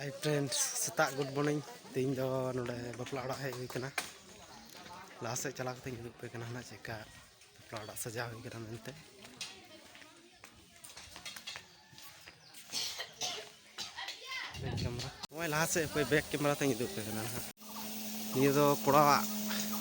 Hi friends, setak good morning. Ting do node bapla orak hej hui kana. Laha sej chala kateng uduk pe kana na cheka bapla orak saja hui kana mente. Back camera. Noi laha sej pe back camera teng uduk pe kana na. Niya do kora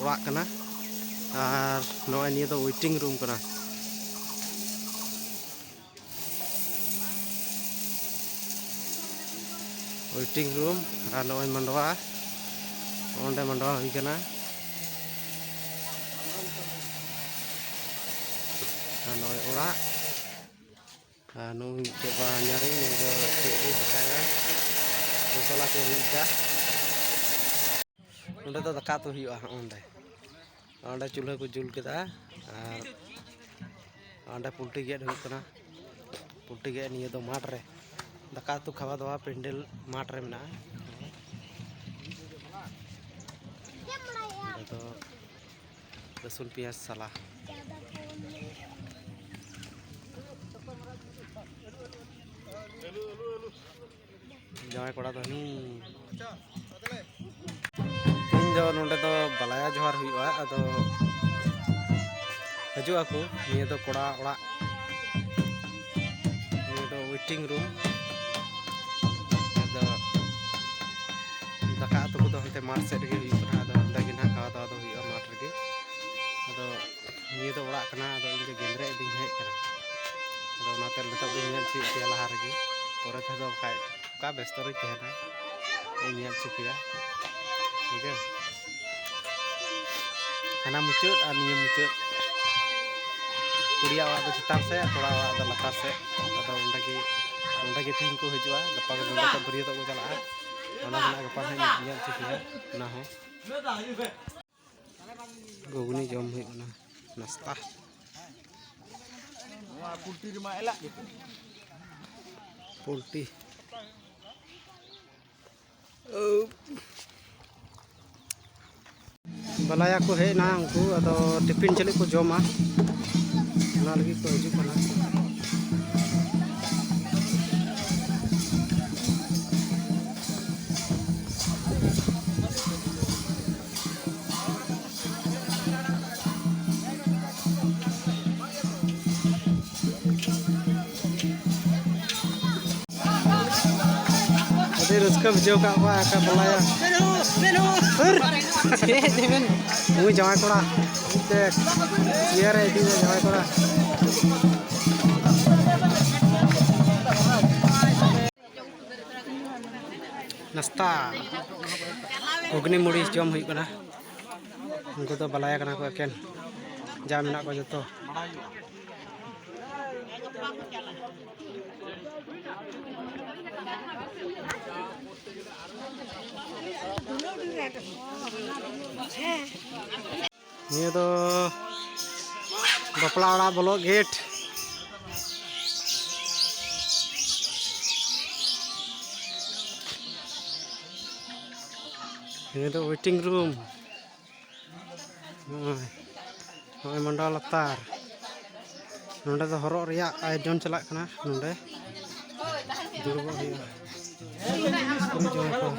orak kana. Ar noi niya do waiting room kana. Waiting room ar noi mandoa. Onde mandoa hui kana. Noi orak. Nung coba nyari nih do ini sekarang. Salah ke hija. Onde do daka tu hiu onde. Onde chulha ko jul keda. Ar onde pulti ged hui kana. Pulti ged niya do mat re. Daka tu khawa dawa pendel mat re mena. Itu rasul pias salah. Jawai koda do ni. Ting do nonde do balaya johar huiwa ado haju aku niya do koda orak. Niya do waiting room. Ado daka tu ko do hante mat set ge hui kana ado ndagi na khawa dawa do huiwa mat rege. Ado niya do orak kana ado inge gendre ding hej kana. Ado natel nitok ding nyel chi te laha rege. Pore te do kai ka bestori tehna. Nyel chupia. Oke. Hana mucut ar niya mucut. Kuria awak do chitar se, kora awak do latar se. Ado undagi ting ko hijua, gapa ko nonde ko beriya to ko chala. Ona na gapa hej nyel chupia na ho. Goguni jom hui na nasta. Pulti di mana elak gitu. Pulti. Balaya ko hej na unku ado tiffin chali ko joma. Ona lagi ko hijuk kana. Ruzka video ka apa ka balaya mui jawai kora dek yare di jawai kora nasta ogni muri jom hui kana unku to balaya kana ko eken jam menak ko joto Ini do bapla orak bolo gate. Ini do waiting room. Noi mandal latar. Nonde do horok riak aidon chalak kana nonde. Durbo hiya. Ini joy ko.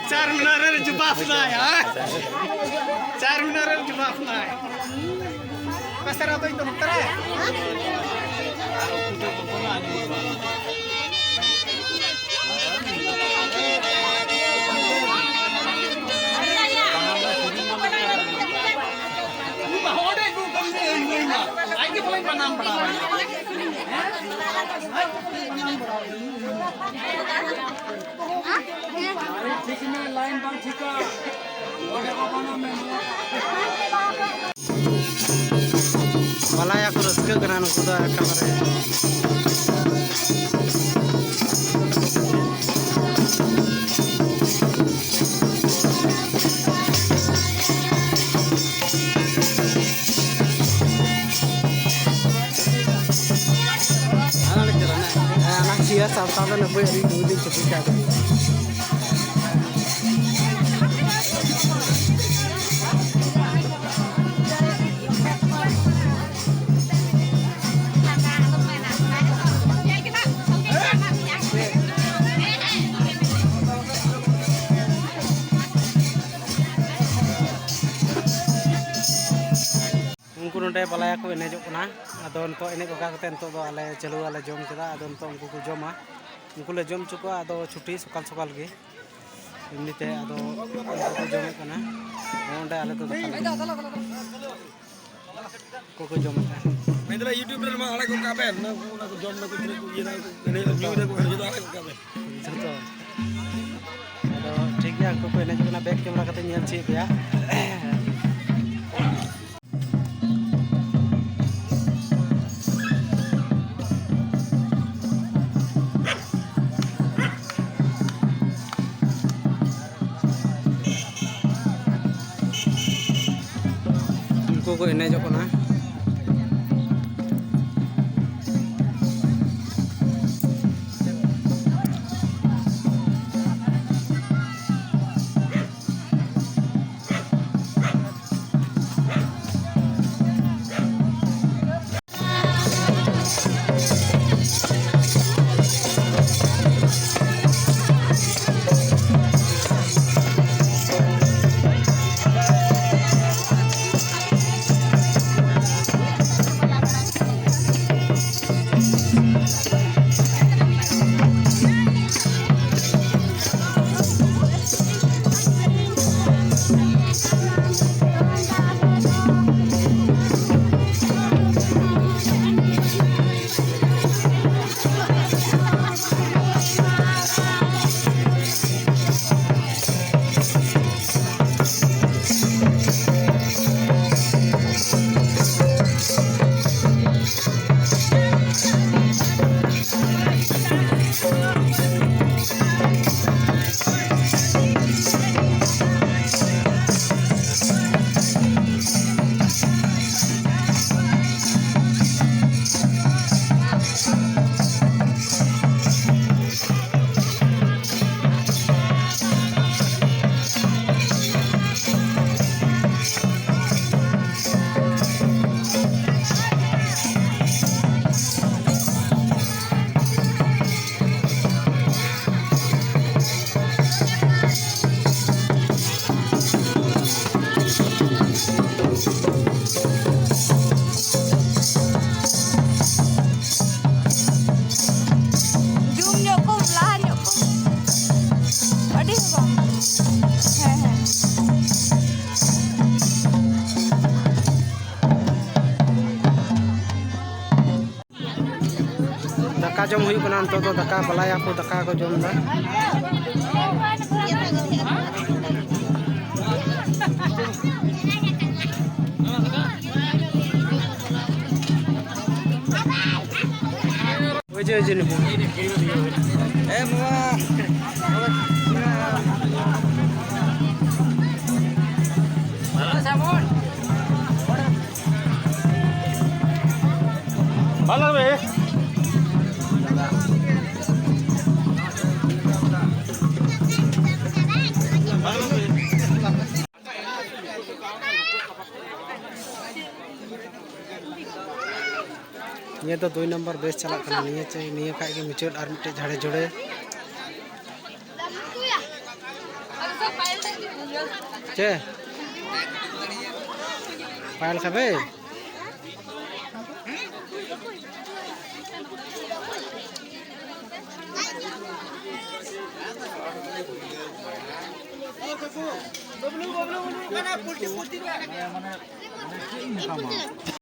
Charminar jebaf na ya. Charminar jebaf na. Pasar apa itu dokter? Balaya ko raska kana nungku da kamare. Anak sia sama-sama nak beri duit cepat. Unku nonde balaya ko enejok kana ado nto enej oka kate nto do ale chalu ale jom keda ado nto unku ko joma unku le jom chuko ado chuti sokal sokal ge emnite ado unku ko jom kana nonde ale to ko jom kana Medra YouTube रे मां को काबे ना को John ना को ये ना ने न्यू रे को जो को काबे जतो ado ठीक ya ko enej kana back camera kate nyel chi ya को enejok kana daka jom huyuk kana nto do daka balaya ko daka ko jom da oje oje ni mama sabun Halo be. ये तो 2 number base चला करना निये चाहिए निये खाए के मुचुद और मिट्टे झाड़े जोड़े चे पायल खाबे बबलू बबलू बबलू